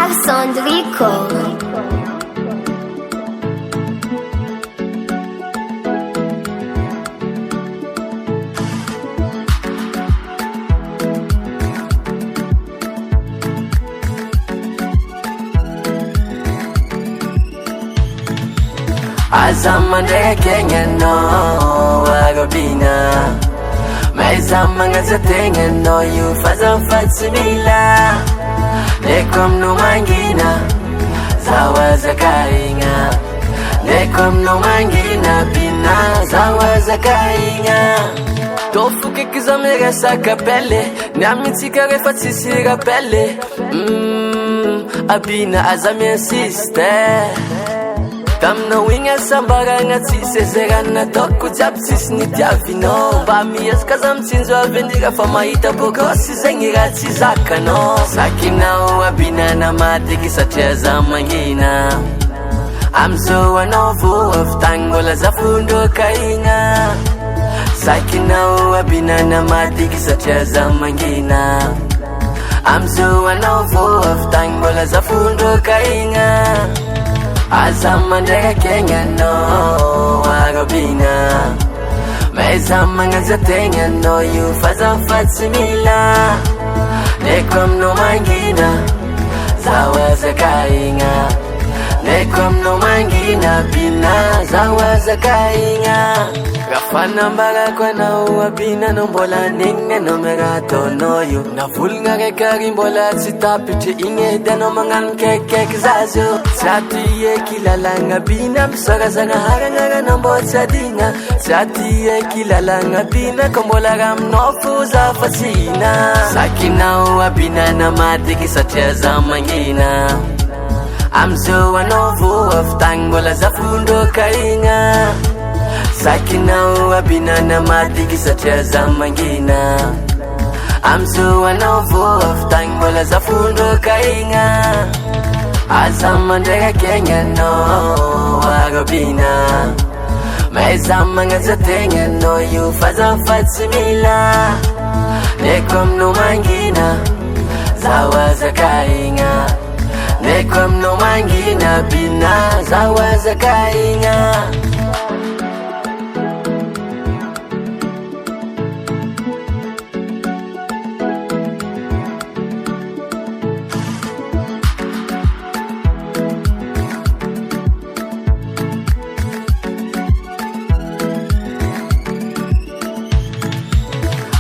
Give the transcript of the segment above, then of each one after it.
Alessandrico. Azamande Kenya no Agobina Maizamanga Zatenya no you Fazan Fatsimila Nekom no mangina Zawa Zakainga Nekom no mangina Bina Zawa Zakainga Tofu kikizamega sakapele Nyamitika refatisira pele Abina azamia sister Tamna winga sambaranga tsisezerana toko jiaby tsisy nitiavino mba miezaka kazam tsinjo avendiga fa mahita bokosy zegny raha tsy zakanao sakinao abinana matiky satria za mangina amizao anao voavy tagny mbola zafondrokaigna sakinao abinana matiky satria za mangina amizao anao voavy tagny mbola zafondrokaigna Azamandega Kenya no Agobina Maizamanga Zatenya no you Fazan Fatsimila Nekom no mangina Zawa Zakainga Nekom no mangina Bina Zawa Zakainga Gafana mbaga kwa na uabina no mbola ninge no merato no you Na vulga rekari mbola tsitapitri inge dano mangan kekek zazo Tsati kilalanga bina msara zanga harangara na mbo tsadina Tsati kilalanga bina kombola ramnofu za fasina Sakina uabina na matiki satya za mangina Amzo anovu aftang mbola za fundo kainga Sakinao abinana matiki satya za mangina Amzo anovu aftang mbola za fundo kainga Azamandega Kenya no Agobina Maizamanga Zatenya no you Fazan Fatsimila Nekom no mangina Zawa Zakainga Nekom no mangina Bina Zawa Zakainga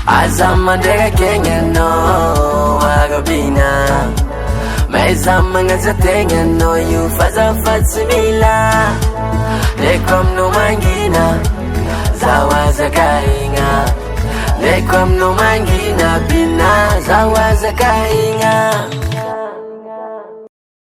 Azamandega Kenya no Agobina Maizamanga Zatenya no you Fazan Fatsimila Nekom no mangina Zawa Zakainga Nekom no mangina Bina Zawa Zakainga